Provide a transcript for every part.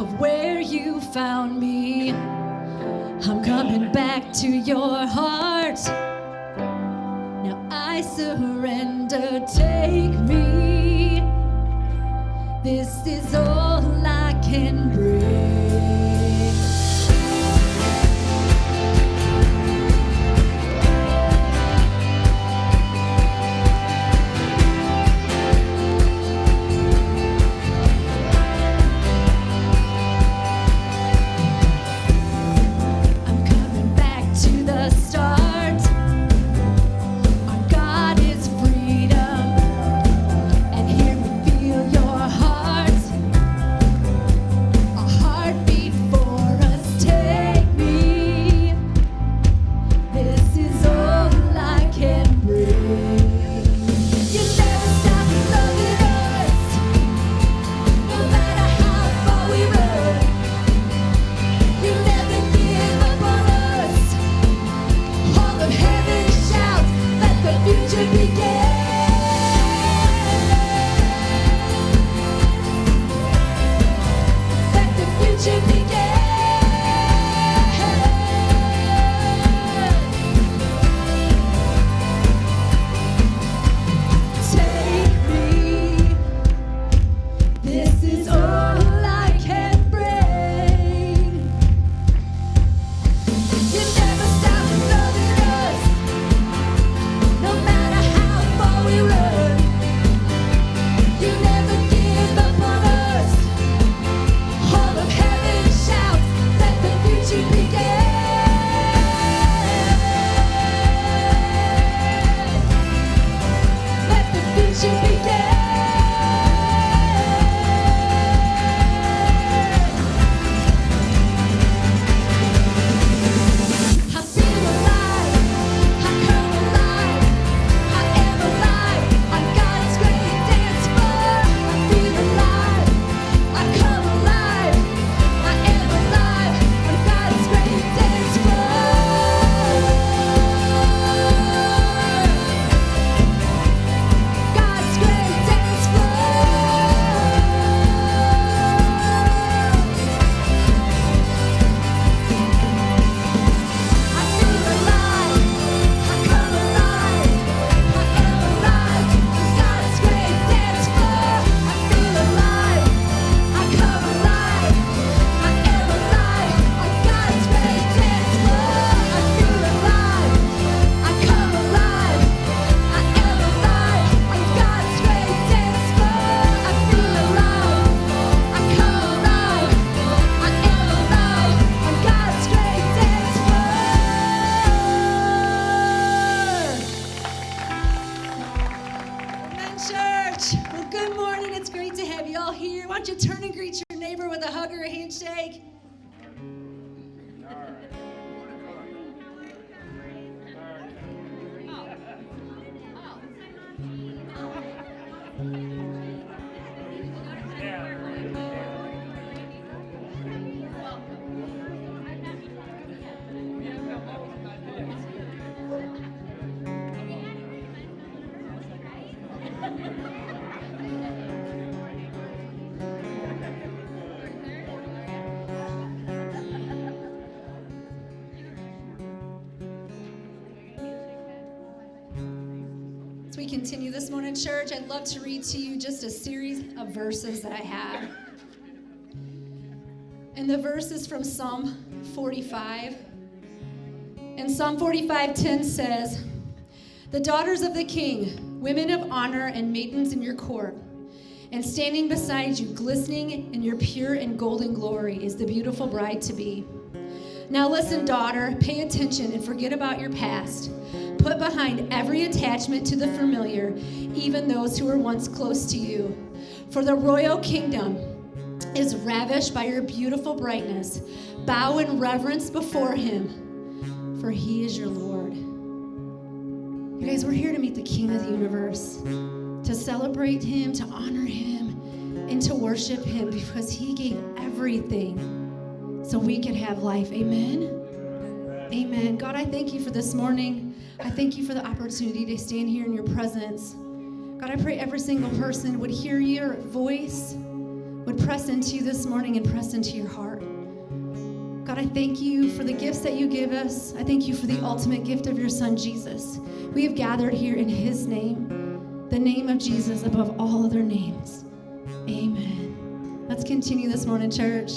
of where you found me. I'm coming back to your heart. Now I surrender, take me. This is all I can bring. We continue this morning, church. I'd love to read to you just a series of verses that I have. And the verse is from Psalm 45. And Psalm 45:10 says, "The daughters of the king, women of honor and maidens in your court, and standing beside you, glistening in your pure and golden glory, is the beautiful bride to be. Now listen, daughter, pay attention and forget about your past. Put behind every attachment to the familiar, even those who were once close to you. For the royal kingdom is ravished by your beautiful brightness. Bow in reverence before him, for he is your Lord." You guys, we're here to meet the King of the universe, to celebrate him, to honor him, and to worship him because he gave everything so we could have life. Amen? Amen. God, I thank you for this morning. I thank you for the opportunity to stand here in your presence. God, I pray every single person would hear your voice, would press into you this morning and press into your heart. God, I thank you for the gifts that you give us. I thank you for the ultimate gift of your son, Jesus. We have gathered here in his name, the name of Jesus above all other names. Amen. Let's continue this morning, church.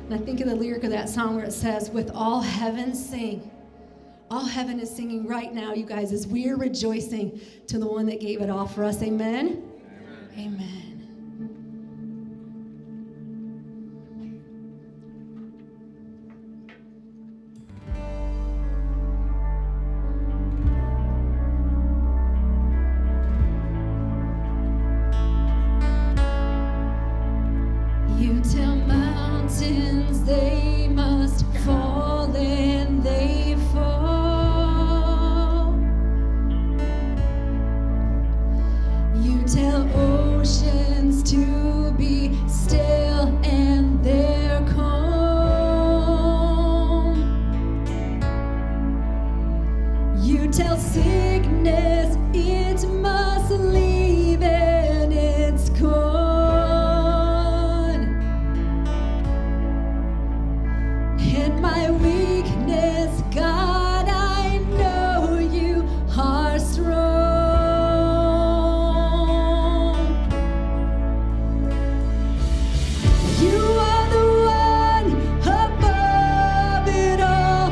And I think of the lyric of that song where it says, with all heaven sing. All heaven is singing right now, you guys, as we are rejoicing to the one that gave it all for us. Amen? Amen. Amen. You tell mountains they must fall, and they fall. You tell oceans tell sickness it must leave and it's gone. In my weakness, God, I know you are strong. You are the one above it all.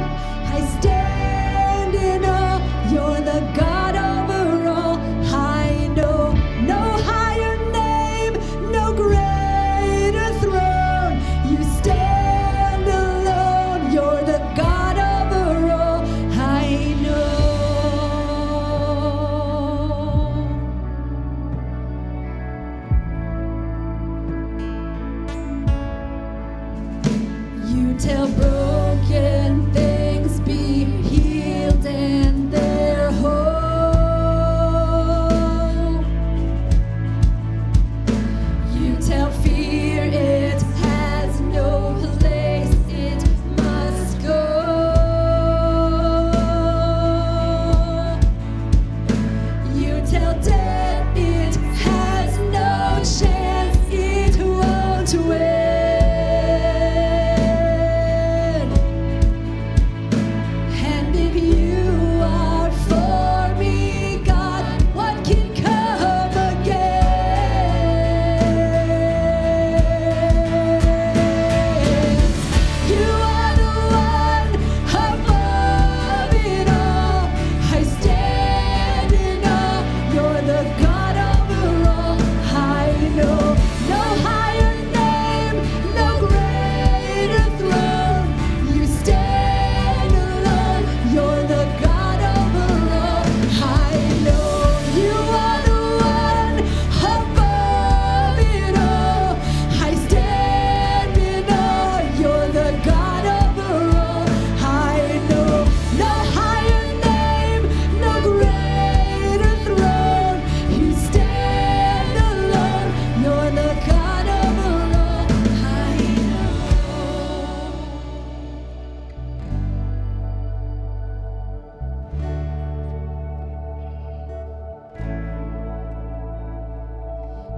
I stand in awe. You're the God over all. I know no higher name, no greater throne. You stand alone. You're the God over all. I know. You tell broken things be healed and they're whole. You tell fear it has no place, it must go. You tell death it has no chance, it won't win. And if you are for me, God, what can come against? You are the one above it all. I stand in awe. You're the God over all. I know no higher name, no greater throne. You stand alone. You're the God over all. I know you are the one above it all. I stand in awe. You're the God over all. I know no higher name, no greater throne. You stand alone. You're the God over all. I know.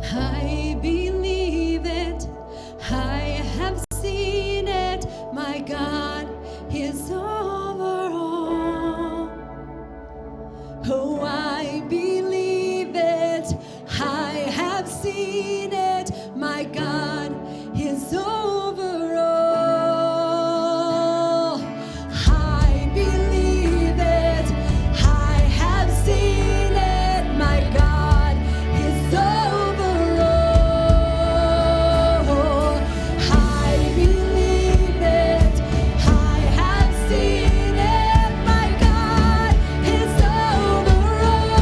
I believe it, I have seen it, my God is over all. Oh, I believe it, I have seen it, my God is over all. I believe it, I have seen it, my God is over all. I believe it, I have seen it, my God is over all.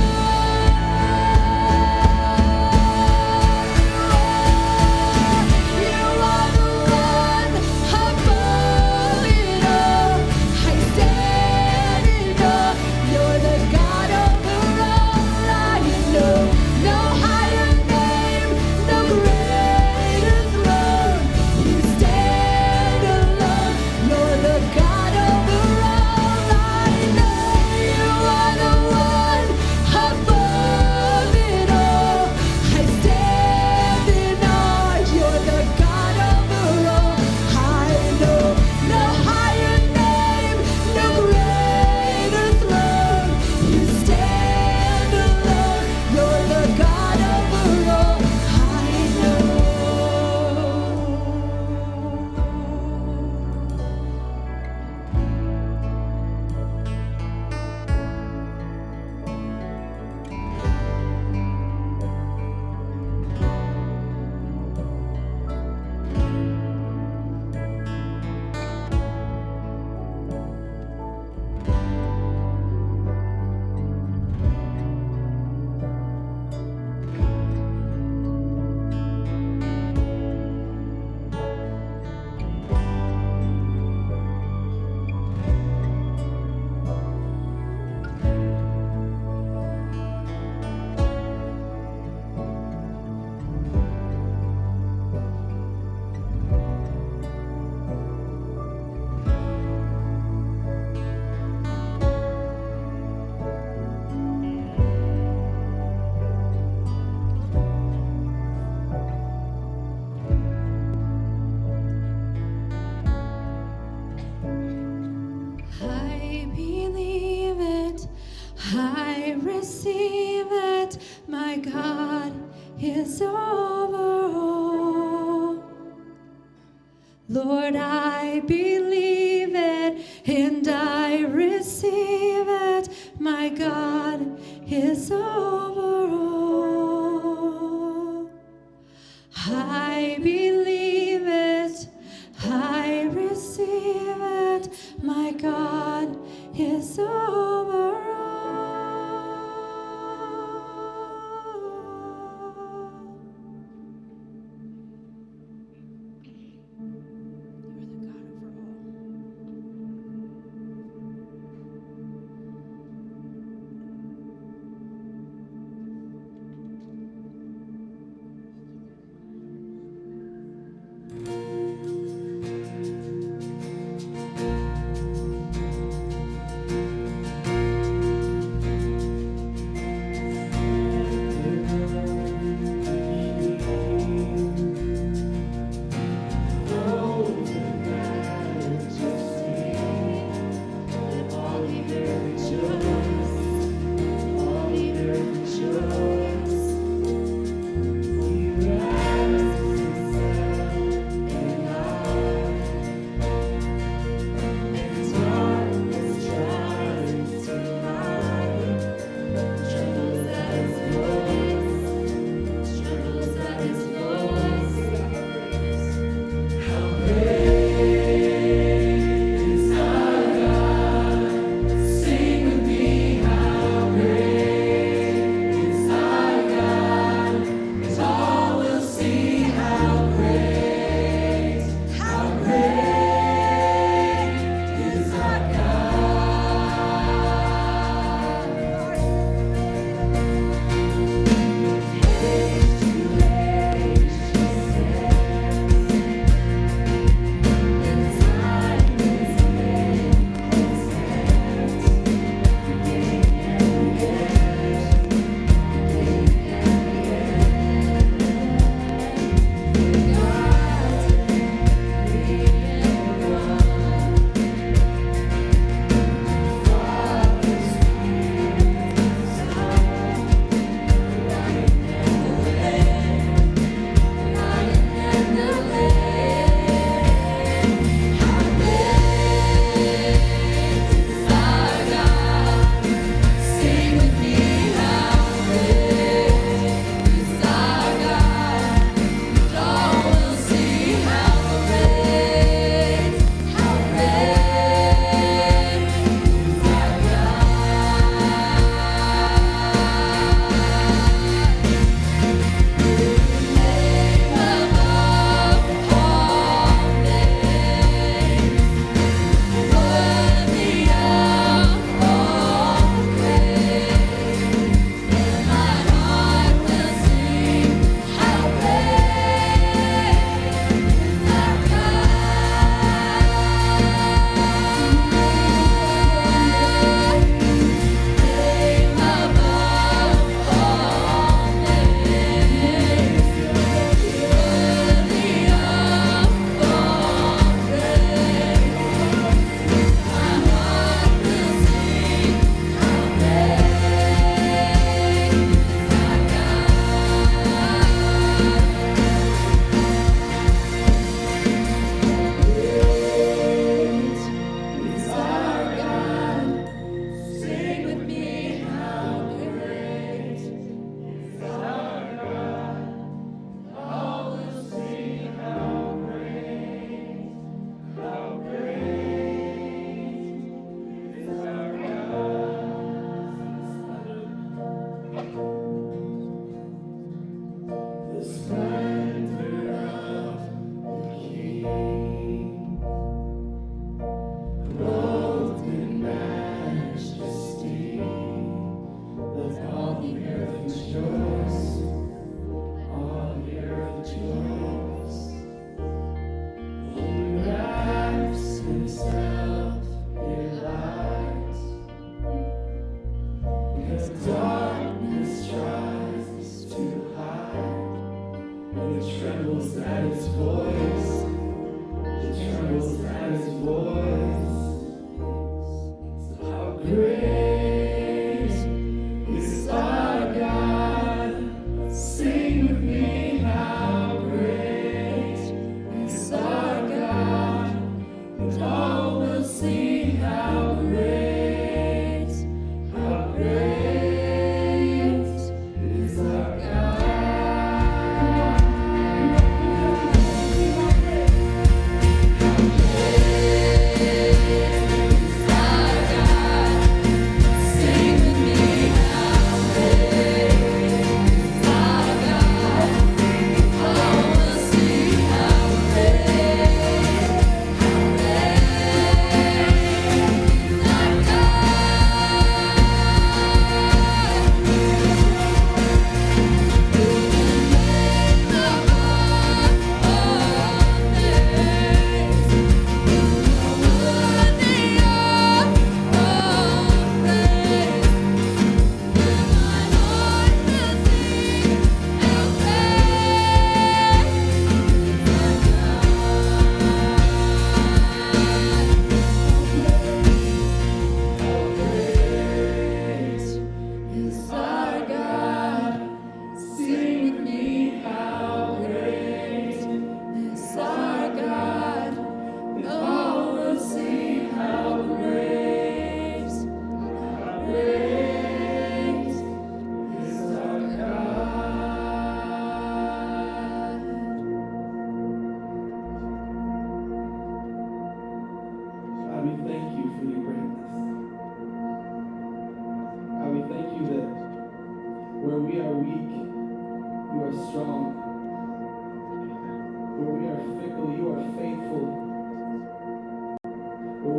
I receive it, my God is over all. Lord, I believe it and I receive it, my God is over all. I believe it, I receive it, my God is over all.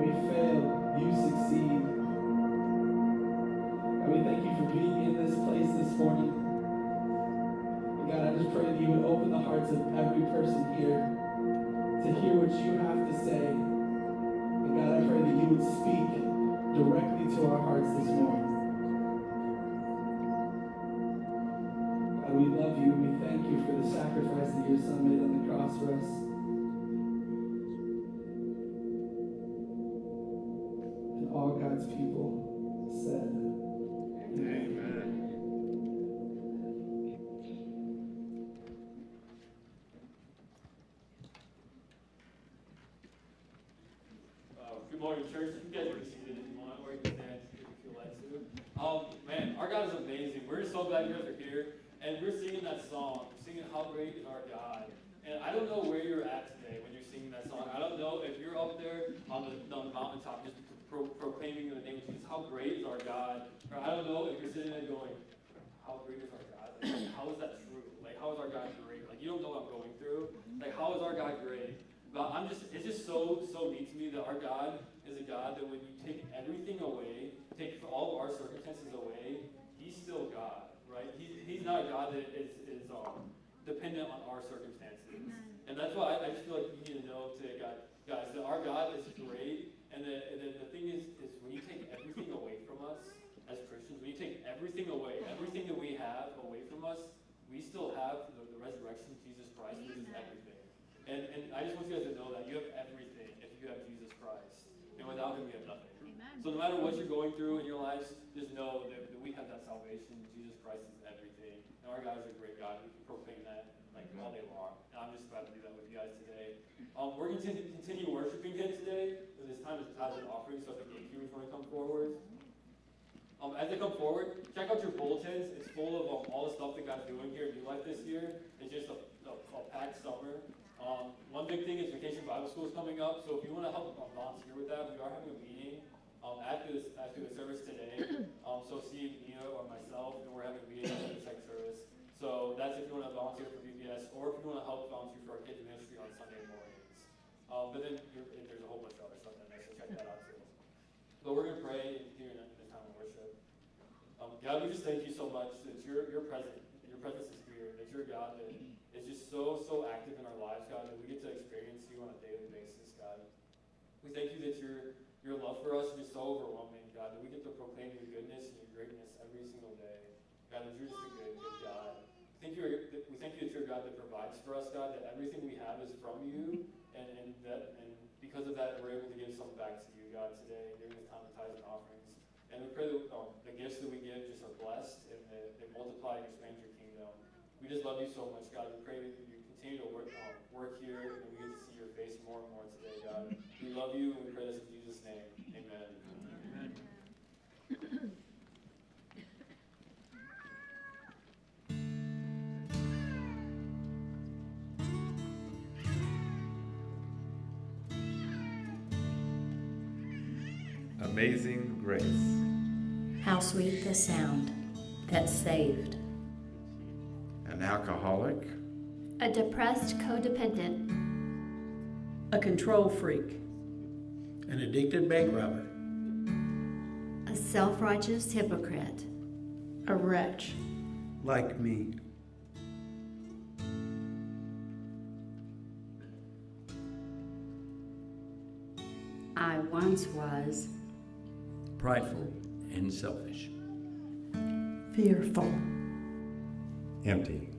we fail, you succeed. God, we thank you for being in this place this morning. And God, I just pray that you would open the hearts of every person here to hear what you have to say. And God, I pray that you would speak directly to our hearts this morning. God, we love you. We thank you for the sacrifice that your son made on the cross for us. And all God's people said, Amen. Good morning, church. You guys are seated if you want, or you can stand if you feel like to. Man, our God is amazing. We're just so glad you guys are here. And we're singing that song, singing How Great Is Our God. And I don't know where you're at today when you're singing that song. I don't know if you're up there on the mountaintop just proclaiming the name of Jesus, how great is our God. Or I don't know if you're sitting there going, how great is our God? Like, how is that true? Like, how is our God great? Like, you don't know what I'm going through. Like, how is our God great? But it's just so neat to me that our God is a God that when you take everything away, take all of our circumstances away, He's still God, right? He's not a God that is dependent on our circumstances. And that's why I just feel like you need to know today, guys, that our God is great. And the thing is when you take everything away from us as Christians, when you take everything away, everything that we have away from us, we still have the resurrection of Jesus Christ, which is everything. And I just want you guys to know that you have everything if you have Jesus Christ. And without Him, we have nothing. Amen. So no matter what you're going through in your lives, just know that we have that salvation. Jesus Christ is everything. And our God is a great God. We can proclaim that like all day long. And I'm just glad to do that with you guys today. We're going to continue worshiping Him today. But this time is tithes and offering, so if the gatekeepers want to come forward. As they come forward, check out your bulletins. It's full of all the stuff that God's doing here at New Life this year. It's just a packed summer. One big thing is Vacation Bible School is coming up, so if you want to help volunteer with that, we are having a meeting after the service today. So see Mia or myself, and we're having a meeting after the second service. So that's if you want to volunteer for VBS, or if you want to help volunteer for our kids ministry on Sunday mornings. But then there's a whole bunch of other stuff in there, so check that out too. But we're going to pray here in this time of worship. God, we just thank you so much that you're present. Your presence is here. That you're a God that is just so active in our lives, God, that we get to experience you on a daily basis, God. We thank you that your love for us is just so overwhelming, God, that we get to proclaim your goodness and your greatness every single day. God, that you're just a good God. We thank you that you're a God that provides for us, God, that everything we have is from you, and because of that, we're able to give something back to you, God, today during this time of tithes and offerings. And we pray that the gifts that we give just are blessed and that they multiply and expand your kingdom. We just love you so much, God. We pray that you continue to work here and we get to see your face more and more today, God. We love you and we pray this in Jesus' name. Amen. Amen. Amazing grace. How sweet the sound that saved An alcoholic, a depressed codependent, a control freak, an addicted bank robber, a self-righteous hypocrite, a wretch. like me. I once was Prideful and selfish. Fearful, empty,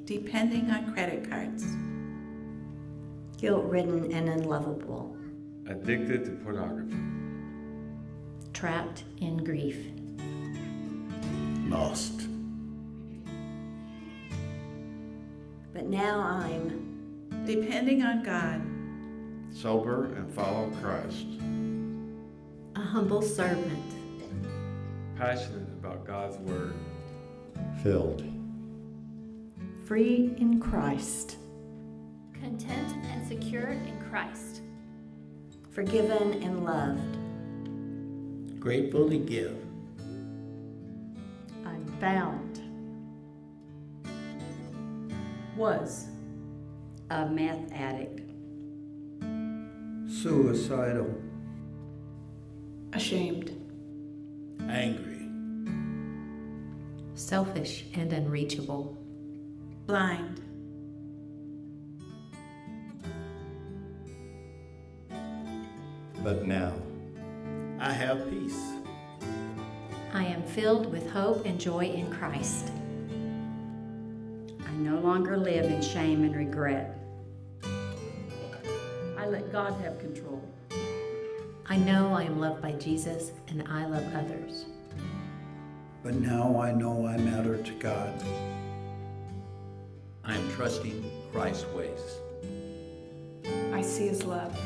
depending on credit cards, guilt-ridden and unlovable, addicted to pornography, trapped in grief. Lost. But now I'm depending on God, sober and follow Christ, a humble servant, passionate about God's word, filled, free in Christ, content and secure in Christ, forgiven and loved, Grateful to give. I'm bound, was, a meth addict, Suicidal. Ashamed. Angry. Selfish and unreachable. Blind. But now, I have peace. I am filled with hope and joy in Christ. I no longer live in shame and regret. I let God have control. I know I am loved by Jesus and I love others. But now I know I matter to God. I am trusting Christ's ways. I see his love.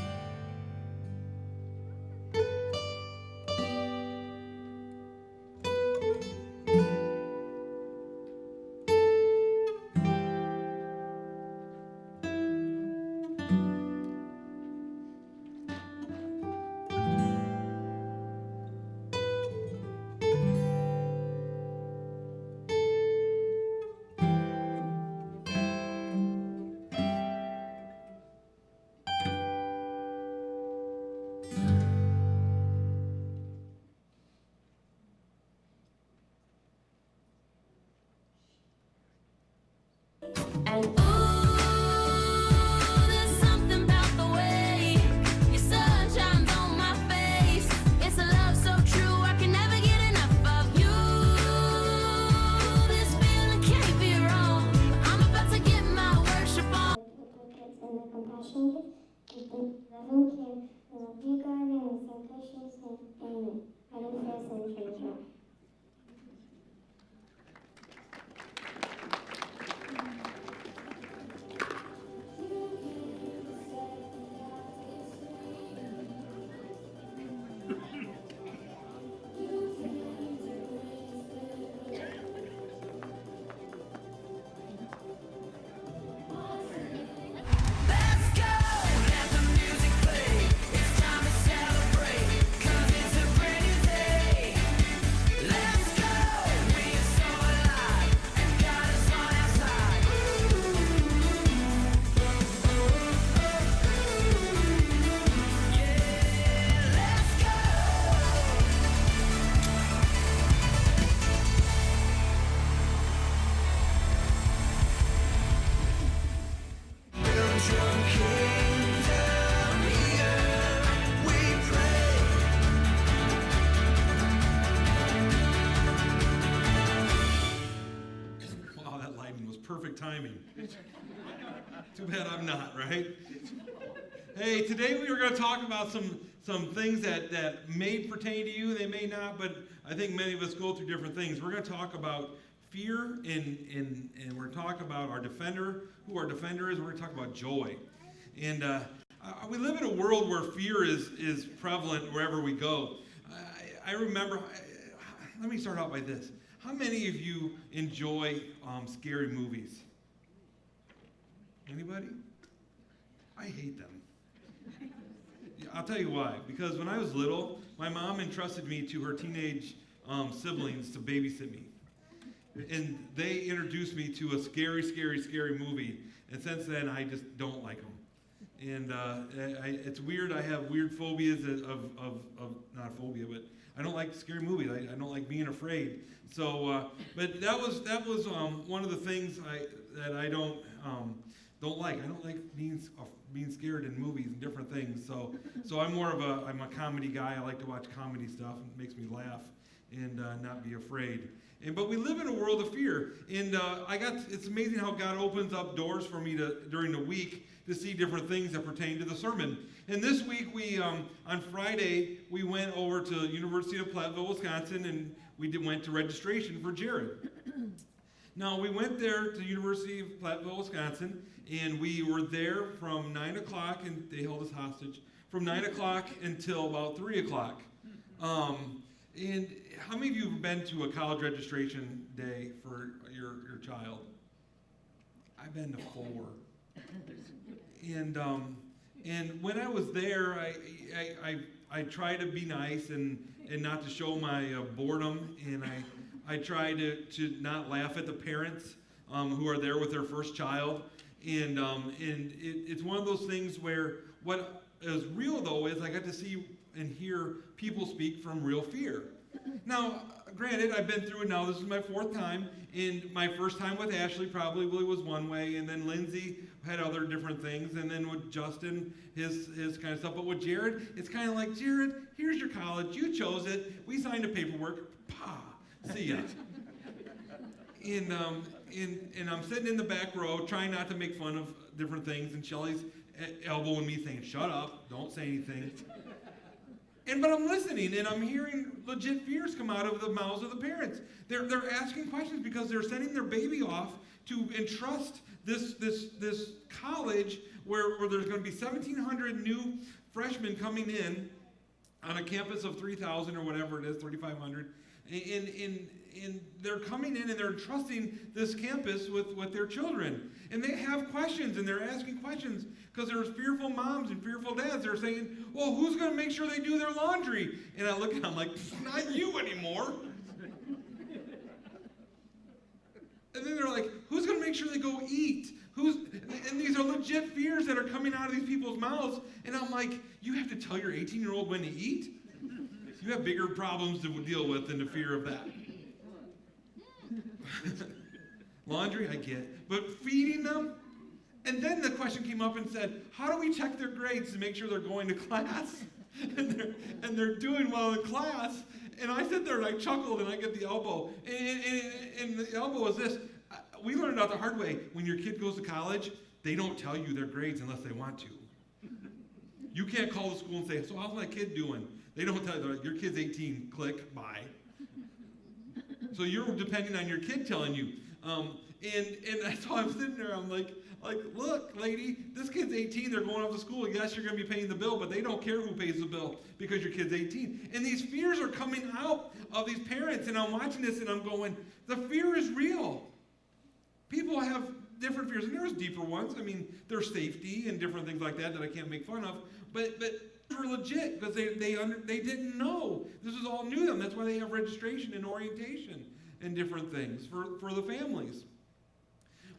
And there's something about the way your sun shines on my face. It's a love so true, I can never get enough of you. This feeling can't be wrong. I'm about to get my worship on. And the compassion gift, and loving care, and love you, God, in the same precious name. Amen. Heaven first and treasure. Perfect timing. Too bad I'm not, right? Hey, today we were going to talk about some things that may pertain to you, they may not, but I think many of us go through different things. We're going to talk about fear and we're going to talk about our defender, who our defender is. We're going to talk about joy. And we live in a world where fear is prevalent wherever we go. I remember, let me start out by this. How many of you enjoy scary movies? Anybody? I hate them. Yeah, I'll tell you why. Because when I was little, my mom entrusted me to her teenage siblings to babysit me. And they introduced me to a scary, scary, scary movie. And since then, I just don't like them. And it's weird. I have weird phobias of not a phobia, but I don't like scary movies. I don't like being afraid. So, but that was one of the things that I don't like. I don't like being scared in movies and different things. So I'm a comedy guy. I like to watch comedy stuff. It makes me laugh and not be afraid. But we live in a world of fear. And it's amazing how God opens up doors for me during the week to see different things that pertain to the sermon. And this week, on Friday, we went over to University of Platteville, Wisconsin, and we went to registration for Jared. Now, we went there to University of Platteville, Wisconsin, and we were there from 9 o'clock, and they held us hostage, from 9 o'clock until about 3 o'clock. And how many of you have been to a college registration day for your child? I've been to 4. And when I was there, I try to be nice and not to show my boredom, and I try to not laugh at the parents who are there with their first child, and it's one of those things where what is real, though, is I got to see and hear people speak from real fear. Now, granted, I've been through it now. This is my 4th time. And my first time with Ashley probably was one way. And then Lindsay had other different things. And then with Justin, his kind of stuff. But with Jared, it's kind of like, Jared, here's your college. You chose it. We signed the paperwork. Pa, see ya. And I'm sitting in the back row trying not to make fun of different things. And Shelly's elbowing me saying, shut up. Don't say anything. But I'm listening, and I'm hearing legit fears come out of the mouths of the parents. They're asking questions because they're sending their baby off to entrust this college where there's going to be 1,700 new freshmen coming in on a campus of 3,000 or whatever it is, 3,500. And they're coming in and they're entrusting this campus with their children. And they have questions, and they're asking questions because there's fearful moms and fearful dads. They're saying, well, who's going to make sure they do their laundry? And I look at them like, not you anymore. And then they're like, who's going to make sure they go eat? And these are legit fears that are coming out of these people's mouths. And I'm like, you have to tell your 18-year-old when to eat? You have bigger problems to deal with than the fear of that. Laundry, I get. But feeding them? And then the question came up and said, how do we check their grades to make sure they're going to class? and they're doing well in class. And I sit there and I chuckled and I get the elbow. And the elbow is this. We learned out the hard way. When your kid goes to college, they don't tell you their grades unless they want to. You can't call the school and say, so how's my kid doing? They don't tell you, like, your kid's 18, click, bye. So you're depending on your kid telling you. And so I'm sitting there, I'm like, look, lady, this kid's 18, they're going off to school. Yes, you're going to be paying the bill, but they don't care who pays the bill because your kid's 18. And these fears are coming out of these parents, and I'm watching this and I'm going, the fear is real. People have different fears, and there's deeper ones. I mean, there's safety and different things like that I can't make fun of, but they're legit because they didn't know. This is all new to them. That's why they have registration and orientation and different things for the families.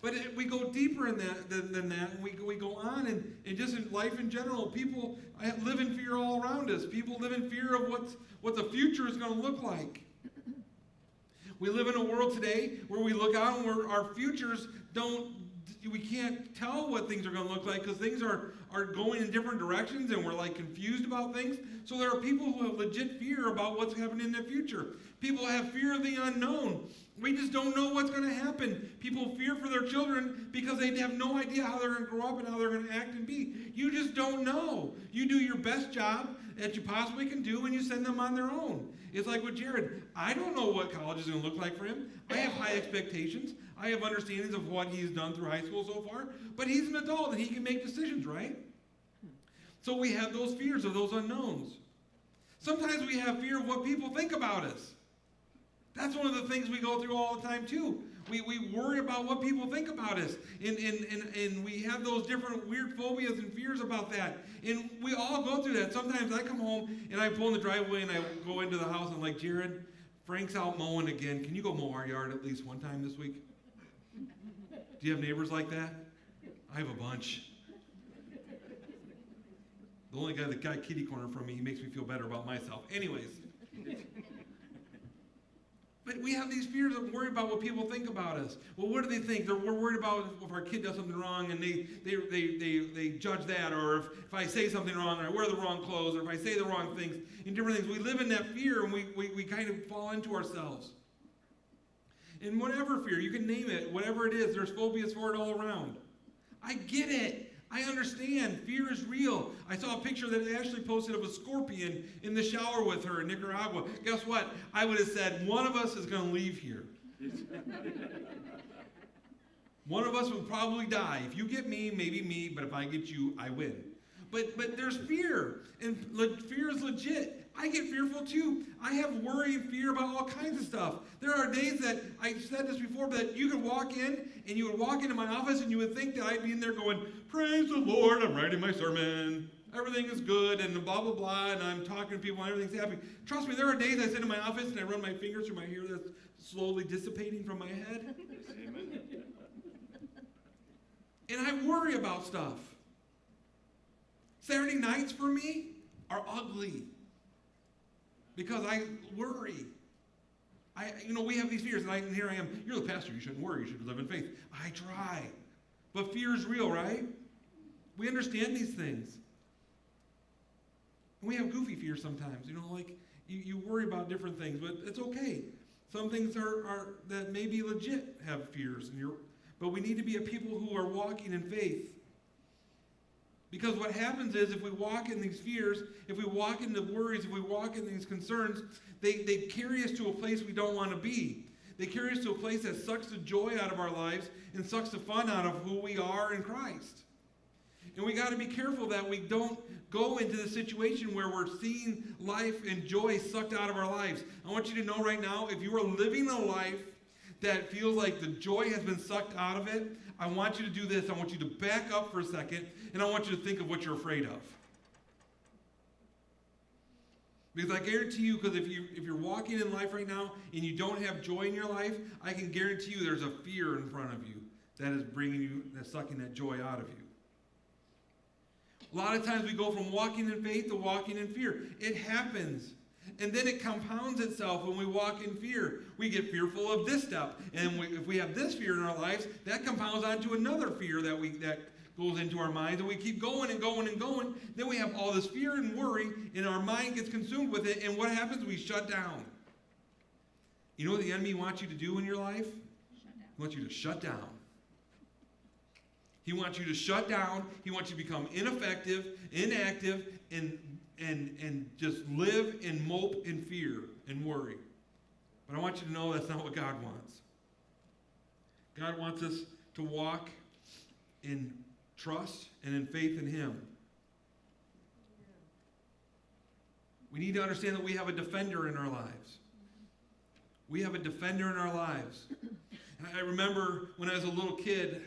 But we go deeper in that than that, and we go on, and just in life in general, people live in fear all around us. People live in fear of what the future is going to look like. We live in a world today where we look out and where our futures we can't tell what things are going to look like because things are going in different directions and we're like confused about things. So there are people who have legit fear about what's happening in the future. People have fear of the unknown. We just don't know what's going to happen. People fear for their children because they have no idea how they're going to grow up and how they're going to act and be. You just don't know. You do your best job that you possibly can do and you send them on their own. It's like with Jared. I don't know what college is going to look like for him. I have high expectations. I have understandings of what he's done through high school so far. But he's an adult and he can make decisions, right? So we have those fears of those unknowns. Sometimes we have fear of what people think about us. That's one of the things we go through all the time too. We worry about what people think about us. And we have those different weird phobias and fears about that. And we all go through that. Sometimes I come home and I pull in the driveway and I go into the house and I'm like, Jared, Frank's out mowing again. Can you go mow our yard at least one time this week? Do you have neighbors like that? I have a bunch. The only guy that got kitty corner from me, he makes me feel better about myself. Anyways. But we have these fears of worry about what people think about us. Well, what do they think? We're worried about if our kid does something wrong and they judge that, or if I say something wrong, or I wear the wrong clothes, or if I say the wrong things, and different things. We live in that fear and we kind of fall into ourselves. And whatever fear, you can name it, whatever it is, there's phobias for it all around. I get it. I understand. Fear is real. I saw a picture that Ashley posted of a scorpion in the shower with her in Nicaragua. Guess what? I would have said, one of us is going to leave here. One of us will probably die. If you get me, maybe me, but if I get you, I win. But there's fear, and fear is legit. I get fearful too. I have worry and fear about all kinds of stuff. There are days that, I said this before, that you could walk in, and you would walk into my office, and you would think that I'd be in there going, praise the Lord, I'm writing my sermon. Everything is good, and blah, blah, blah, and I'm talking to people, and everything's happening. Trust me, there are days I sit in my office, and I run my fingers through my hair that's slowly dissipating from my head. Amen. And I worry about stuff. Saturday nights for me are ugly because I worry. We have these fears, and here I am. You're the pastor. You shouldn't worry. You should live in faith. I try. But fear is real, right? We understand these things. And we have goofy fears sometimes. You worry about different things, but it's okay. Some things are that maybe legit have fears, but we need to be a people who are walking in faith. Because what happens is if we walk in these fears, if we walk in the worries, if we walk in these concerns, they carry us to a place we don't want to be. They carry us to a place that sucks the joy out of our lives and sucks the fun out of who we are in Christ. And we got to be careful that we don't go into the situation where we're seeing life and joy sucked out of our lives. I want you to know right now, if you are living a life that feels like the joy has been sucked out of it, I want you to do this. I want you to back up for a second, and I want you to think of what you're afraid of. Because I guarantee you, because if you're walking in life right now and you don't have joy in your life, I can guarantee you there's a fear in front of you that is that's sucking that joy out of you. A lot of times we go from walking in faith to walking in fear. It happens. And then it compounds itself when we walk in fear. We get fearful of this step. And if we have this fear in our lives, that compounds onto another fear that goes into our minds. And we keep going and going and going. Then we have all this fear and worry, and our mind gets consumed with it. And what happens? We shut down. You know what the enemy wants you to do in your life? He wants you to shut down. He wants you to shut down. He wants you to become ineffective, inactive, and just live and mope in fear and worry. But I want you to know that's not what God wants. God wants us to walk in trust and in faith in Him. We need to understand that we have a defender in our lives. We have a defender in our lives. And I remember when I was a little kid,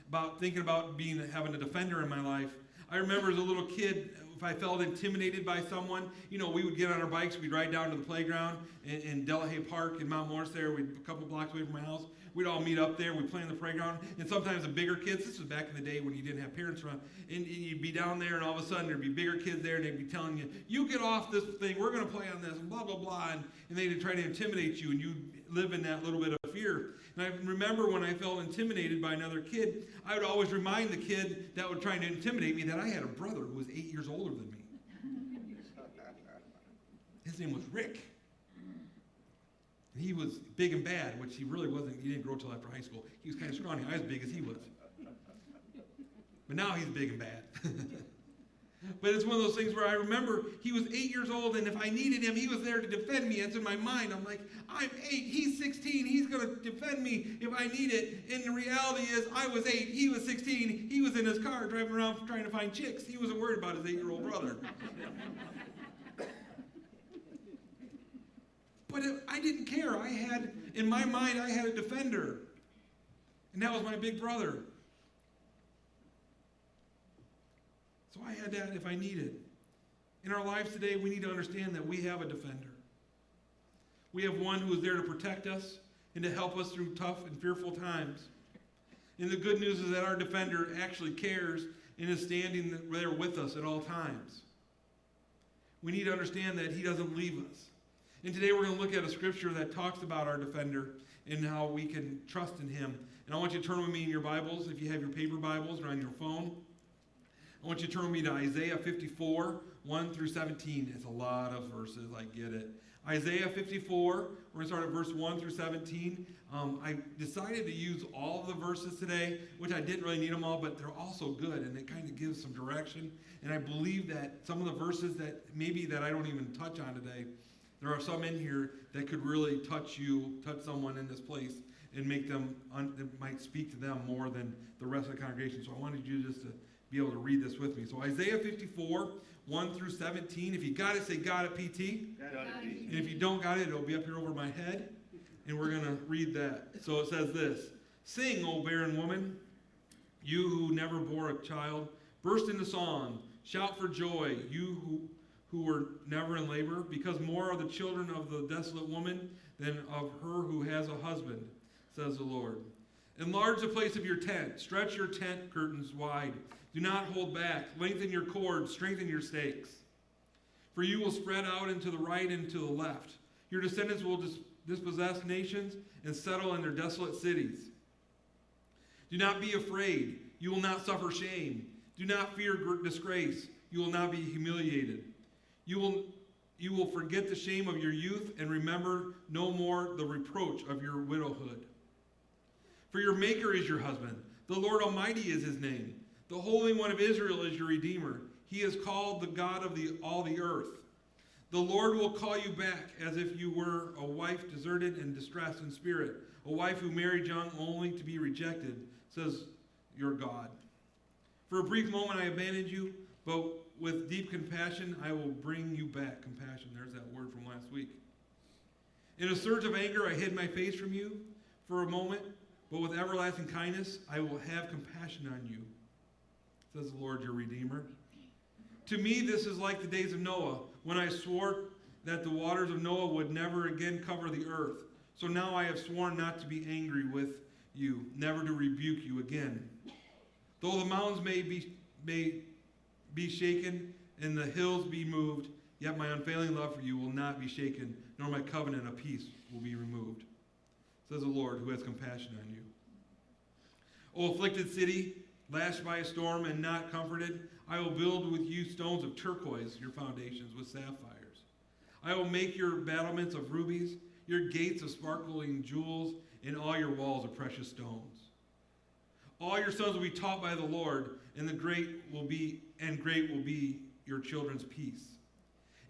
about thinking about having a defender in my life. I remember as a little kid, if I felt intimidated by someone, we would get on our bikes, we'd ride down to the playground in Delahaye Park in Mount Morris there, a couple blocks away from my house. We'd all meet up there, we'd play in the playground, and sometimes the bigger kids, this was back in the day when you didn't have parents around, and you'd be down there, and all of a sudden there'd be bigger kids there, and they'd be telling you, you get off this thing, we're going to play on this, and blah, blah, blah, and they'd try to intimidate you, and you'd live in that little bit of fear. And I remember when I felt intimidated by another kid, I would always remind the kid that was trying to intimidate me that I had a brother who was 8 years older than me. His name was Rick. And he was big and bad, which he really wasn't. He didn't grow till after high school. He was kind of scrawny. I was as big as he was. But now he's big and bad. But it's one of those things where I remember he was 8 years old, and if I needed him, he was there to defend me. It's in my mind. I'm like, I'm 8, he's 16, he's going to defend me if I need it. And the reality is, I was 8, he was 16, he was in his car driving around trying to find chicks. He wasn't worried about his 8-year-old brother. But I didn't care. In my mind, I had a defender. And that was my big brother. So I had that if I needed. In our lives today, we need to understand that we have a defender. We have one who is there to protect us and to help us through tough and fearful times. And the good news is that our defender actually cares and is standing there with us at all times. We need to understand that he doesn't leave us. And today we're going to look at a scripture that talks about our defender and how we can trust in him. And I want you to turn with me in your Bibles, if you have your paper Bibles or on your phone. I want you to turn with me to Isaiah 54, 1 through 17. It's a lot of verses, I get it. Isaiah 54, we're going to start at verse 1 through 17. I decided to use all of the verses today, which I didn't really need them all, but they're also good, and it kind of gives some direction. And I believe that some of the verses that I don't even touch on today, there are some in here that could really touch someone in this place, and make them, it might speak to them more than the rest of the congregation. So I wanted you just to be able to read this with me. So Isaiah 54, 1 through 17. If you got it, say got it, PT. Got it, PT. And if you don't got it, it'll be up here over my head. And we're going to read that. So it says this. Sing, O barren woman, you who never bore a child. Burst into song. Shout for joy, you who were never in labor, because more are the children of the desolate woman than of her who has a husband, says the Lord. Enlarge the place of your tent. Stretch your tent curtains wide. Do not hold back. Lengthen your cords. Strengthen your stakes. For you will spread out into the right and to the left. Your descendants will dispossess nations and settle in their desolate cities. Do not be afraid. You will not suffer shame. Do not fear disgrace. You will not be humiliated. You will forget the shame of your youth and remember no more the reproach of your widowhood. For your Maker is your husband. The Lord Almighty is his name. The Holy One of Israel is your Redeemer. He is called the God of all the earth. The Lord will call you back as if you were a wife deserted and distressed in spirit, a wife who married young only to be rejected, says your God. For a brief moment I abandoned you, but with deep compassion I will bring you back. Compassion, there's that word from last week. In a surge of anger I hid my face from you for a moment, but with everlasting kindness I will have compassion on you, says the Lord your Redeemer. To me this is like the days of Noah, when I swore that the waters of Noah would never again cover the earth. So now I have sworn not to be angry with you, never to rebuke you again. Though the mountains may be shaken and the hills be moved, yet my unfailing love for you will not be shaken, nor my covenant of peace will be removed, says the Lord who has compassion on you. O afflicted city, lashed by a storm and not comforted, I will build with you stones of turquoise, your foundations with sapphires. I will make your battlements of rubies, your gates of sparkling jewels, and all your walls of precious stones. All your sons will be taught by the Lord, and great will be your children's peace.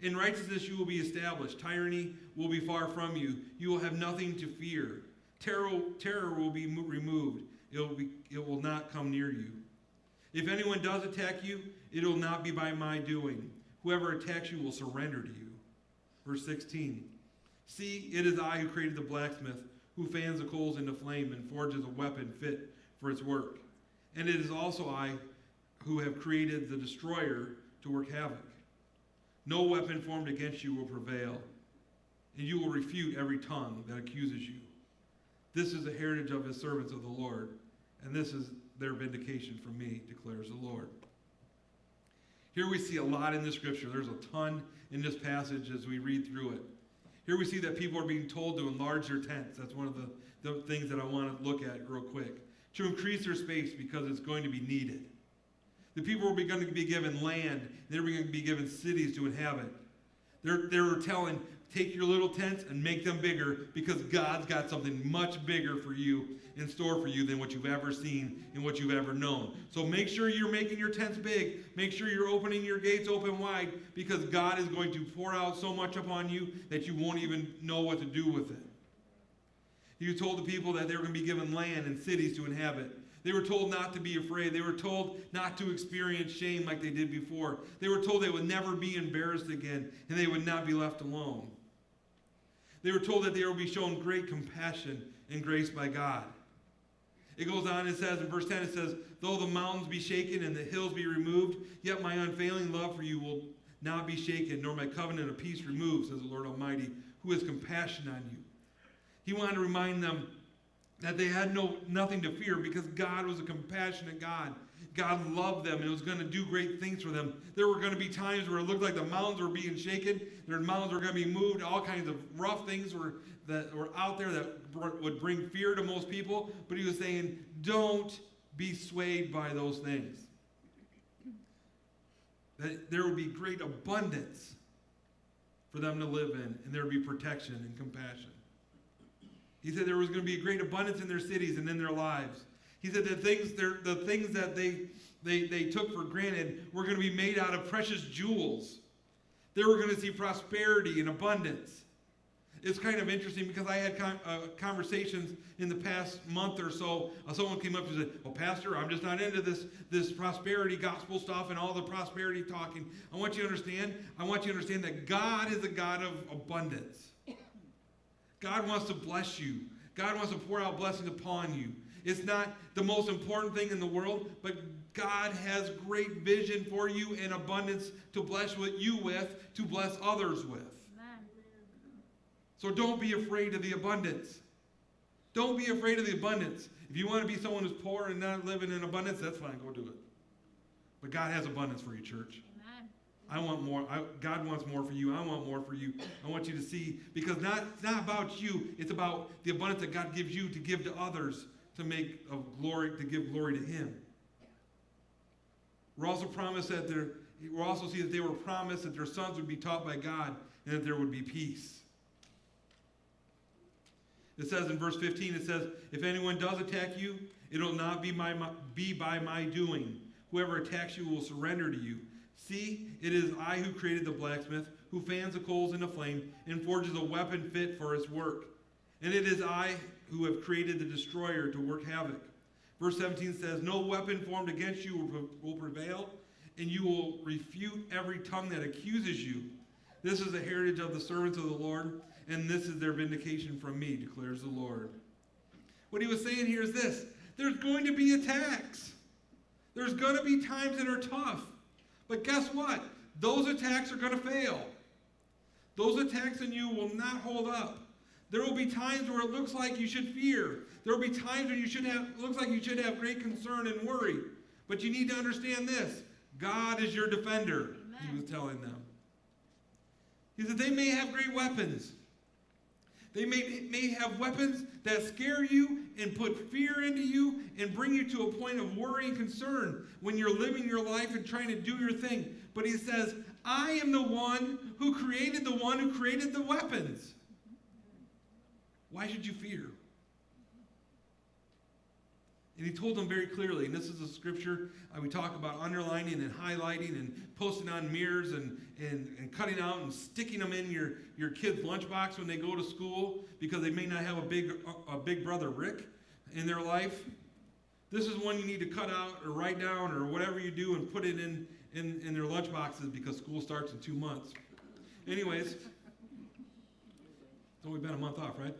In righteousness you will be established. Tyranny will be far from you. You will have nothing to fear. Terror will be removed. It will not come near you. If anyone does attack you, it will not be by my doing. Whoever attacks you will surrender to you. Verse 16. See, it is I who created the blacksmith, who fans the coals into flame and forges a weapon fit for its work. And it is also I who have created the destroyer to work havoc. No weapon formed against you will prevail, and you will refute every tongue that accuses you. This is the heritage of his servants of the Lord, and this is their vindication from me, declares the Lord. Here we see a lot in this scripture. There's a ton in this passage as we read through it. Here we see that people are being told to enlarge their tents. That's one of the things that I want to look at real quick. To increase their space because it's going to be needed. The people were going to be given land. They were going to be given cities to inhabit. They were telling, take your little tents and make them bigger because God's got something much bigger for you in store for you than what you've ever seen and what you've ever known. So make sure you're making your tents big. Make sure you're opening your gates open wide because God is going to pour out so much upon you that you won't even know what to do with it. He told the people that they were going to be given land and cities to inhabit. They were told not to be afraid. They were told not to experience shame like they did before. They were told they would never be embarrassed again and they would not be left alone. They were told that they would be shown great compassion and grace by God. It goes on, it says in verse 10, it says, though the mountains be shaken and the hills be removed, yet my unfailing love for you will not be shaken, nor my covenant of peace removed, says the Lord Almighty, who has compassion on you. He wanted to remind them that they had nothing to fear because God was a compassionate God. God loved them and was going to do great things for them. There were going to be times where it looked like the mountains were being shaken. Their mountains were going to be moved. All kinds of rough things that were out there that would bring fear to most people. But he was saying, don't be swayed by those things. That there would be great abundance for them to live in, and there would be protection and compassion. He said there was going to be a great abundance in their cities and in their lives. He said the things that they took for granted were going to be made out of precious jewels. They were going to see prosperity and abundance. It's kind of interesting because I had conversations in the past month or so. Someone came up and said, well, Pastor, I'm just not into this prosperity gospel stuff and all the prosperity talking. I want you to understand that God is a God of abundance. God wants to bless you. God wants to pour out blessings upon you. It's not the most important thing in the world, but God has great vision for you and abundance to bless you with, to bless others with. Amen. So don't be afraid of the abundance. Don't be afraid of the abundance. If you want to be someone who's poor and not living in abundance, that's fine. Go do it. But God has abundance for you, church. Amen. I want more. God wants more for you. I want more for you. I want you to see, because it's not about you. It's about the abundance that God gives you to give to others, to make of glory, to give glory to Him. We're also promised that we'll also see that they were promised that their sons would be taught by God and that there would be peace. It says in verse 15, it says, if anyone does attack you, it will not be by my doing. Whoever attacks you will surrender to you. See, it is I who created the blacksmith, who fans the coals into flame and forges a weapon fit for his work. And it is I who have created the destroyer to work havoc. Verse 17 says, no weapon formed against you will prevail, and you will refute every tongue that accuses you. This is the heritage of the servants of the Lord, and this is their vindication from me, declares the Lord. What he was saying here is this: there's going to be attacks. There's going to be times that are tough. But guess what? Those attacks are going to fail. Those attacks on you will not hold up. There will be times where it looks like you should fear. There will be times when it looks like you should have great concern and worry. But you need to understand this: God is your defender. Amen. He was telling them. He said they may have great weapons. They may have weapons that scare you and put fear into you and bring you to a point of worry and concern when you're living your life and trying to do your thing. But he says, I am the one who created the weapons. Why should you fear? And he told them very clearly, and this is a scripture we talk about underlining and highlighting and posting on mirrors and cutting out and sticking them in your kid's lunchbox when they go to school because they may not have a big brother Rick in their life. This is one you need to cut out or write down or whatever you do and put it in their lunchboxes because school starts in 2 months. Anyways, it's only been a month off, right?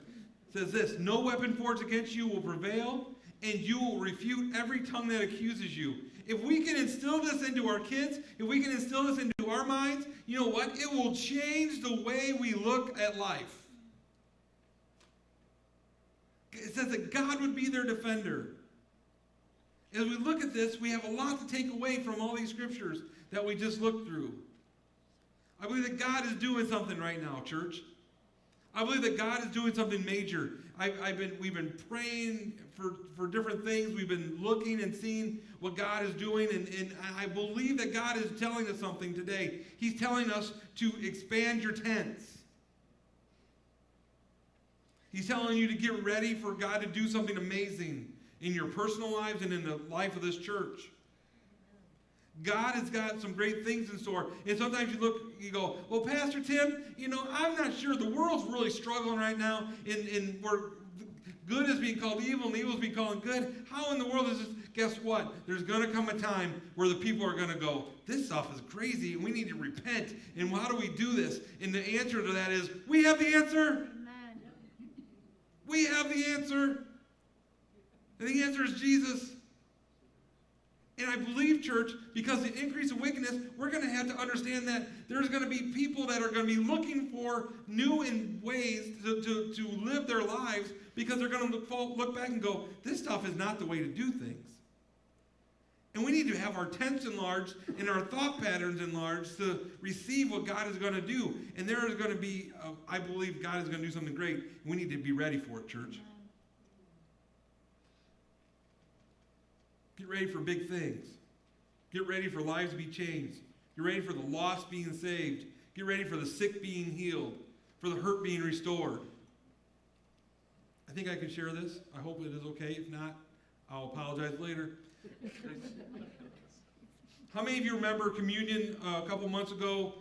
It says this: no weapon forged against you will prevail, and you will refute every tongue that accuses you. If we can instill this into our kids, if we can instill this into our minds, you know what? It will change the way we look at life. It says that God would be their defender. As we look at this, we have a lot to take away from all these scriptures that we just looked through. I believe that God is doing something right now, church. I believe that God is doing something major. We've been praying for different things. We've been looking and seeing what God is doing, and I believe that God is telling us something today. He's telling us to expand your tents. He's telling you to get ready for God to do something amazing in your personal lives and in the life of this church. God has got some great things in store. And sometimes you go, well, Pastor Tim, I'm not sure. The world's really struggling right now, and where good is being called evil and evil is being called good. How in the world is this? Guess what? There's going to come a time where the people are going to go, this stuff is crazy, and we need to repent. And how do we do this? And the answer to that is, we have the answer. Amen. We have the answer. And the answer is Jesus. And I believe, church, because of the increase of wickedness, we're going to have to understand that there's going to be people that are going to be looking for new ways to live their lives, because they're going to look back and go, this stuff is not the way to do things. And we need to have our tents enlarged and our thought patterns enlarged to receive what God is going to do. And there is going to be, I believe God is going to do something great. We need to be ready for it, church. Get ready for big things. Get ready for lives to be changed. Get ready for the lost being saved. Get ready for the sick being healed, for the hurt being restored. I think I can share this. I hope it is okay. If not, I'll apologize later. How many of you remember communion a couple months ago?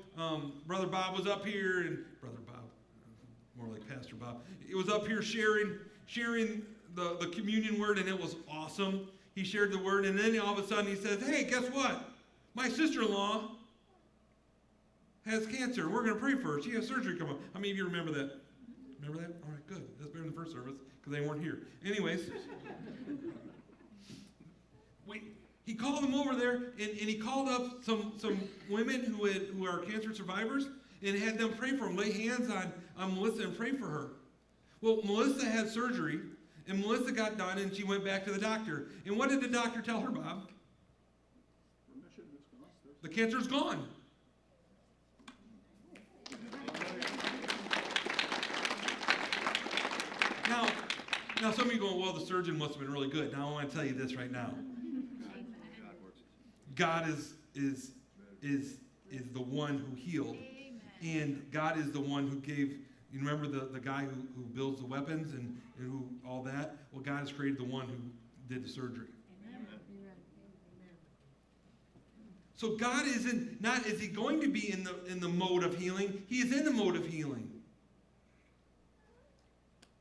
Brother Bob was up here, and Brother Bob, more like Pastor Bob, he was up here sharing the communion word, and it was awesome. He shared the word, and then all of a sudden he says, hey, guess what? My sister-in-law has cancer. We're going to pray for her. She has surgery coming up. How many of you remember that? Remember that? All right, good. That's better than the first service, because they weren't here. Anyways, he called them over there, and he called up some women who are cancer survivors and had them pray for them, lay hands on Melissa and pray for her. Well, Melissa had surgery, And Melissa got done, and she went back to the doctor. And what did the doctor tell her, Bob? The cancer's gone. Now some of you going, well, the surgeon must have been really good. Now I want to tell you this right now. God is the one who healed. And God is the one who gave, you remember the guy who builds the weapons and who all that? Well, God has created the one who did the surgery. So God is he going to be in the mode of healing? He is in the mode of healing.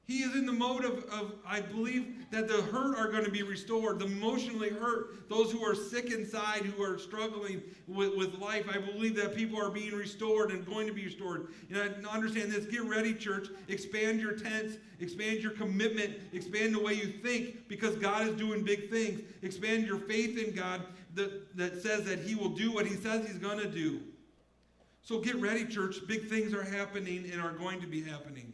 He is in the mode of I believe that the hurt are going to be restored, the emotionally hurt, those who are sick inside, who are struggling with life. I believe that people are being restored and going to be restored. And I understand this. Get ready, church. Expand your tents. Expand your commitment. Expand the way you think, because God is doing big things. Expand your faith in God that says that he will do what he says he's going to do. So get ready, church. Big things are happening and are going to be happening.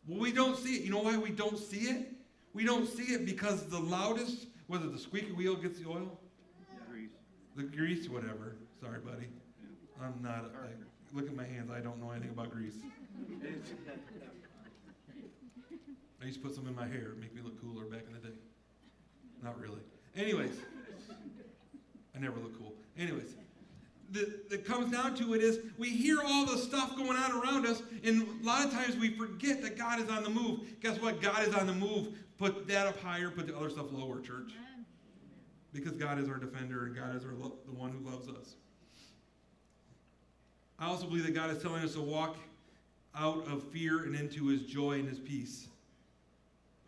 Well, we don't see it. You know why we don't see it? We don't see it because the loudest, whether the squeaky wheel gets the oil? Grease. The grease, whatever. Sorry, buddy. I'm not, look at my hands. I don't know anything about grease. I used to put some in my hair, make me look cooler back in the day. Not really. Anyways, I never look cool. Anyways. That comes down to it is we hear all the stuff going on around us, and a lot of times we forget that God is on the move. Guess what? God is on the move. Put that up higher, put the other stuff lower, church. Because God is our defender, and God is the one who loves us. I also believe that God is telling us to walk out of fear and into his joy and his peace.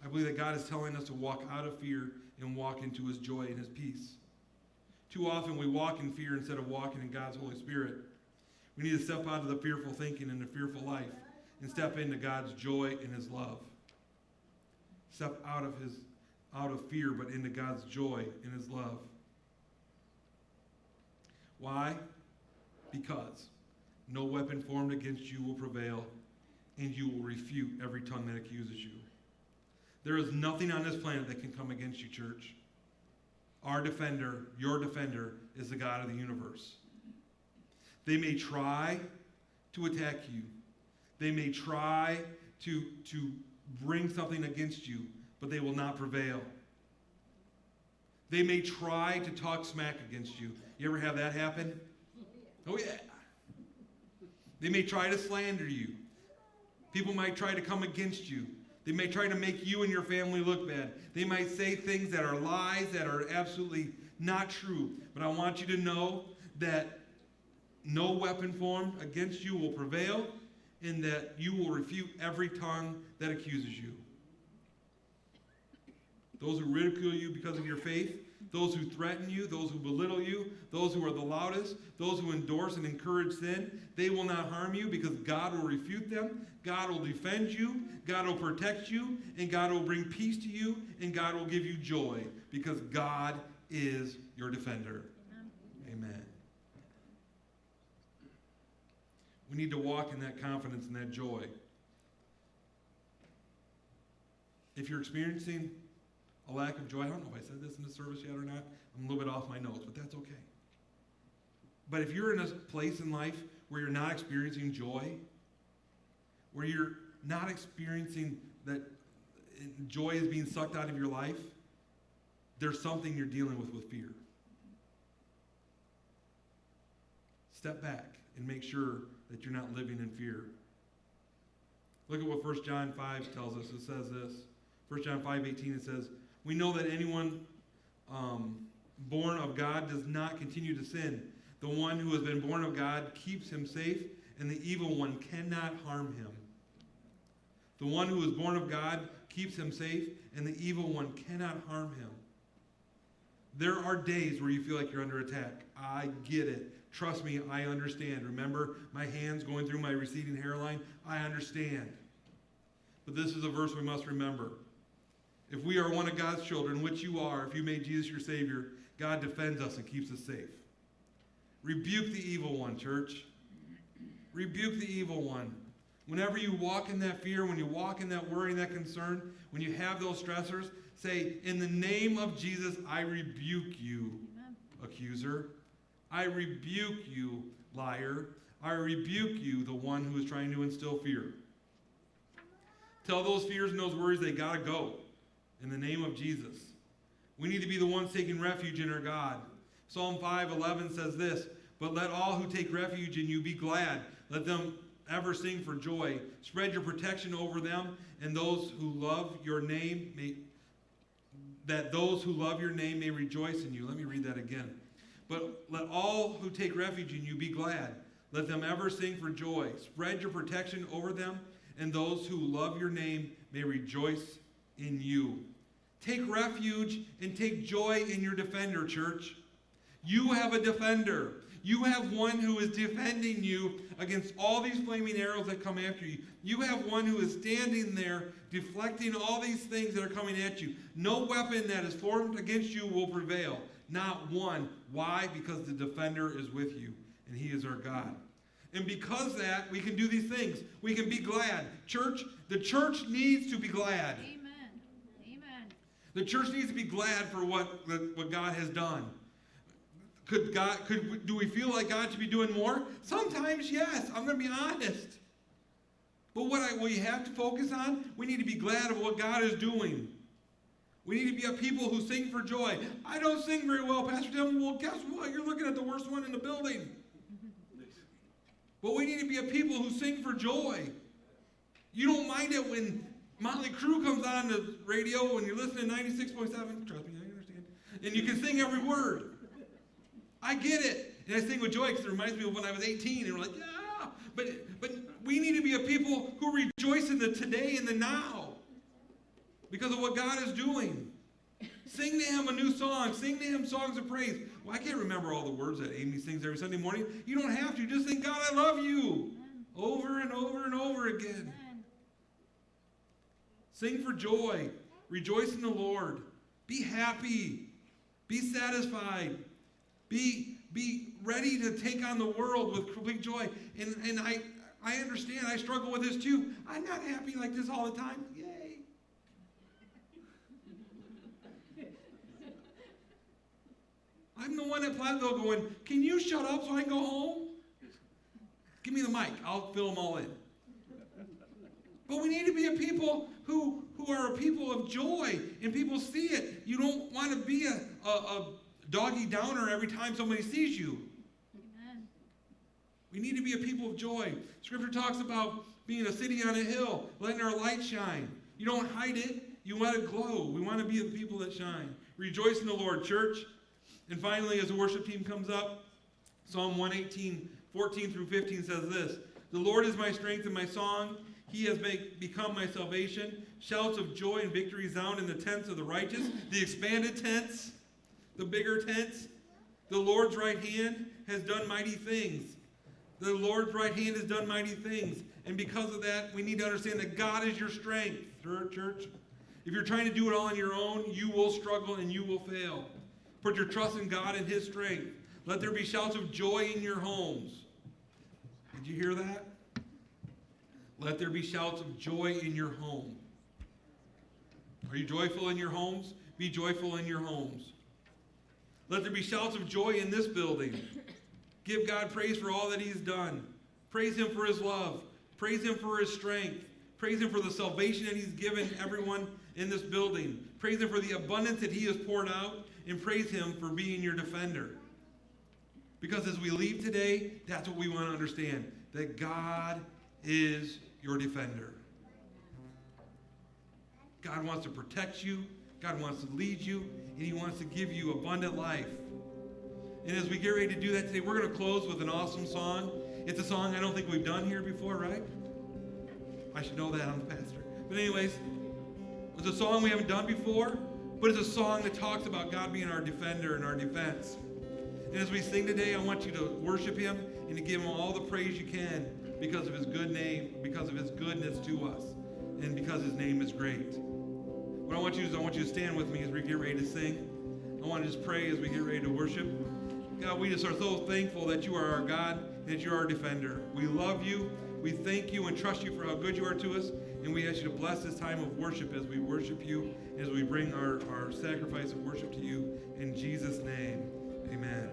I believe that God is telling us to walk out of fear and walk into his joy and his peace. Too often we walk in fear instead of walking in God's Holy Spirit. We need to step out of the fearful thinking and the fearful life and step into God's joy and his love. Step out of fear, but into God's joy and his love. Why? Because no weapon formed against you will prevail, and you will refute every tongue that accuses you. There is nothing on this planet that can come against you, church. Our defender, your defender, is the God of the universe. They may try to attack you. They may try to bring something against you, but they will not prevail. They may try to talk smack against you. You ever have that happen? Oh, yeah. They may try to slander you. People might try to come against you. They may try to make you and your family look bad. They might say things that are lies, that are absolutely not true. But I want you to know that no weapon formed against you will prevail, and that you will refute every tongue that accuses you. Those who ridicule you because of your faith, those who threaten you, those who belittle you, those who are the loudest, those who endorse and encourage sin, they will not harm you because God will refute them. God will defend you. God will protect you. And God will bring peace to you. And God will give you joy because God is your defender. Amen. We need to walk in that confidence and that joy. If you're experiencing a lack of joy, I don't know if I said this in the service yet or not. I'm a little bit off my notes, but that's okay. But if you're in a place in life where you're not experiencing joy, where you're not experiencing that joy is being sucked out of your life, there's something you're dealing with fear. Step back and make sure that you're not living in fear. Look at what 1 John 5 tells us. It says this. 1 John 5:18, it says, we know that anyone born of God does not continue to sin. The one who has been born of God keeps him safe, and the evil one cannot harm him. The one who is born of God keeps him safe, and the evil one cannot harm him. There are days where you feel like you're under attack. I get it. Trust me, I understand. Remember my hands going through my receding hairline? I understand. But this is a verse we must remember. If we are one of God's children, which you are, if you made Jesus your Savior, God defends us and keeps us safe. Rebuke the evil one, church. Rebuke the evil one. Whenever you walk in that fear, when you walk in that worry and that concern, when you have those stressors, say, in the name of Jesus, I rebuke you, accuser. I rebuke you, liar. I rebuke you, the one who is trying to instill fear. Tell those fears and those worries they got to go in the name of Jesus. We need to be the ones taking refuge in our God. Psalm 5:11 says this, but let all who take refuge in you be glad. Let them ever sing for joy. Spread your protection over them, and those who love your name may rejoice in you. Let me read that again. But let all who take refuge in you be glad. Let them ever sing for joy. Spread your protection over them, and those who love your name may rejoice in you. Take refuge and take joy in your defender, church. You have a defender. You have one who is defending you against all these flaming arrows that come after you. You have one who is standing there deflecting all these things that are coming at you. No weapon that is formed against you will prevail. Not one. Why? Because the defender is with you, and he is our God. And because of that, we can do these things. We can be glad. Church, the church needs to be glad. Amen. Amen. The church needs to be glad for what God has done. Do we feel like God should be doing more? Sometimes, yes. I'm going to be honest. But what we have to focus on, we need to be glad of what God is doing. We need to be a people who sing for joy. I don't sing very well, Pastor Tim. Well, guess what? You're looking at the worst one in the building. But we need to be a people who sing for joy. You don't mind it when Motley Crue comes on the radio when you're listening to 96.7. Trust me, I understand. And you can sing every word. I get it. And I sing with joy because it reminds me of when I was 18 and we're like, yeah. But we need to be a people who rejoice in the today and the now because of what God is doing. Sing to him a new song. Sing to him songs of praise. Well, I can't remember all the words that Amy sings every Sunday morning. You don't have to. Just sing, God, I love you. Over and over and over again. Sing for joy. Rejoice in the Lord. Be happy. Be satisfied. Be ready to take on the world with complete joy. And I understand. I struggle with this too. I'm not happy like this all the time. Yay. I'm the one at Platteville going, can you shut up so I can go home? Give me the mic. I'll fill them all in. But we need to be a people who are a people of joy, and people see it. You don't want to be a doggy downer every time somebody sees you. Amen. We need to be a people of joy. Scripture talks about being a city on a hill, letting our light shine. You don't hide it. You let it glow. We want to be the people that shine. Rejoice in the Lord, church. And finally, as the worship team comes up, Psalm 118, 14 through 15 says this, the Lord is my strength and my song. He has become my salvation. Shouts of joy and victory sound in the tents of the righteous, the expanded tents, the bigger tents. The Lord's right hand has done mighty things. The Lord's right hand has done mighty things. And because of that, we need to understand that God is your strength, church. If you're trying to do it all on your own, you will struggle and you will fail. Put your trust in God and his strength. Let there be shouts of joy in your homes. Did you hear that? Let there be shouts of joy in your home. Are you joyful in your homes? Be joyful in your homes. Let there be shouts of joy in this building. Give God praise for all that he's done. Praise him for his love. Praise him for his strength. Praise him for the salvation that he's given everyone in this building. Praise him for the abundance that he has poured out. And praise him for being your defender. Because as we leave today, that's what we want to understand. That God is your defender. God wants to protect you. God wants to lead you. And he wants to give you abundant life. And as we get ready to do that today, we're going to close with an awesome song. It's a song I don't think we've done here before, right? I should know that. I'm the pastor. But anyways, it's a song we haven't done before. But it's a song that talks about God being our defender and our defense. And as we sing today, I want you to worship him and to give him all the praise you can because of his good name, because of his goodness to us, and because his name is great. What I want you to stand with me as we get ready to sing. I want to just pray as we get ready to worship. God, we just are so thankful that you are our God, that you're our defender. We love you. We thank you and trust you for how good you are to us. And we ask you to bless this time of worship as we worship you, as we bring our sacrifice of worship to you. In Jesus' name, amen.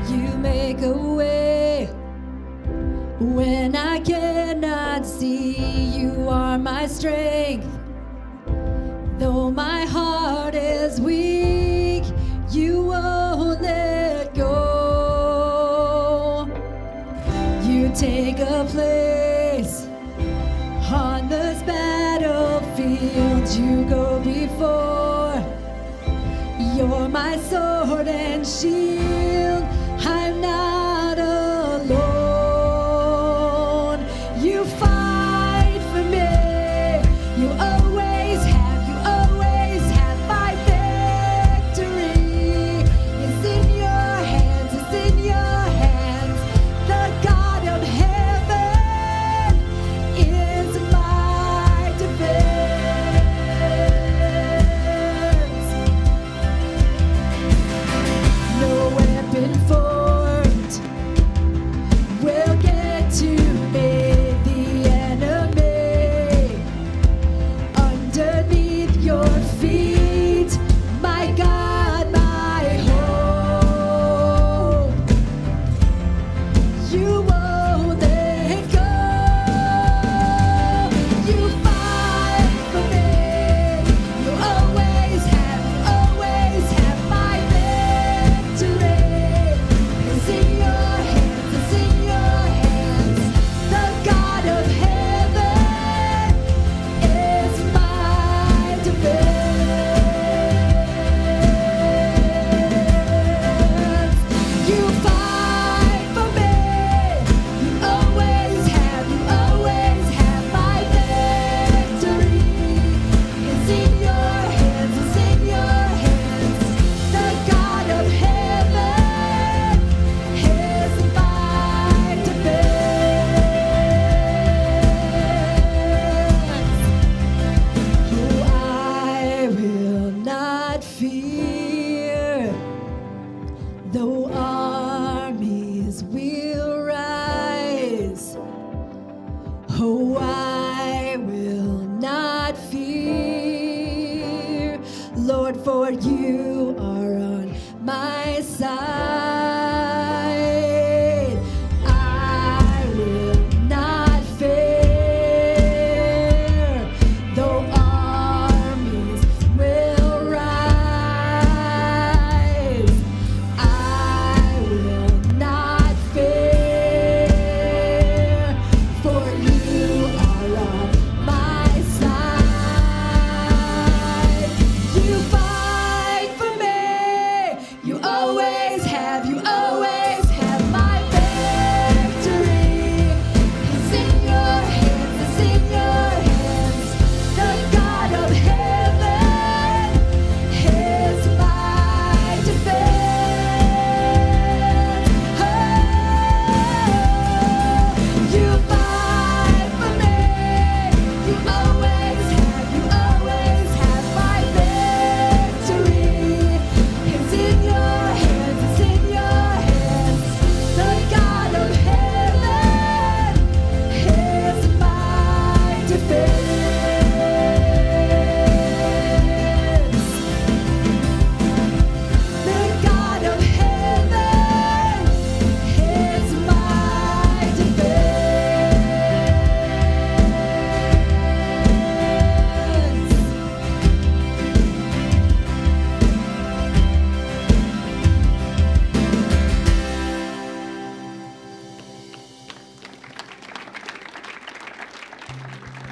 You make a way when I cannot see. You are my strength. Though my heart is weak, you won't let go. You take a place on this battlefield. You go before. You're my sword and shield. I'm not alone. You fight for me. You always have my victory. It's in your hands, it's in your hands. The God of heaven is my defense. No weapon formed will get to me. The enemy underneath your feet, my God, my hope. You won't let go. You fight for me. You always have my victory. It's in your hands, it's in your hands. The God of heaven is my defense. You fight for me. You always have my victory. It's in your hands, it's in your hands. The God of heaven is my defense. Oh, I will not fear, though armies will rise. Oh, I will not fear, Lord, for you are on my side. I will not fear, though armies will rise. I will not fear, for you are on my side. You fight for me. You always have my victory. It's in your hands, it's in your hands. The God of heaven is my defense. Oh, you fight for me. You always have my victory. It's in your hands, it's in your hands. The God of heaven is my defense. The God of heaven is my defense.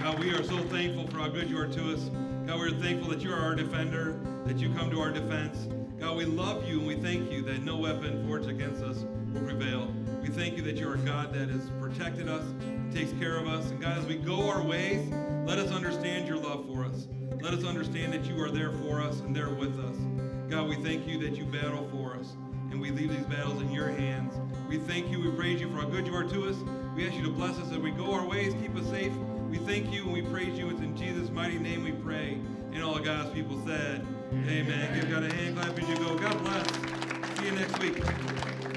God, we are so thankful for how good you are to us. God, we're thankful that you are our defender, that you come to our defense. God, we love you and we thank you that no weapon forged against us will prevail. We thank you that you're a God that has protected us, takes care of us. And God, as we go our ways, let us understand your love for us. Let us understand that you are there for us and there with us. God, we thank you that you battle for us. And we leave these battles in your hands. We thank you, we praise you for how good you are to us. We ask you to bless us as we go our ways, keep us safe. We thank you and we praise you. It's in Jesus' mighty name we pray. And all God's people said, amen. Give God a hand clap as you go. God bless. See you next week.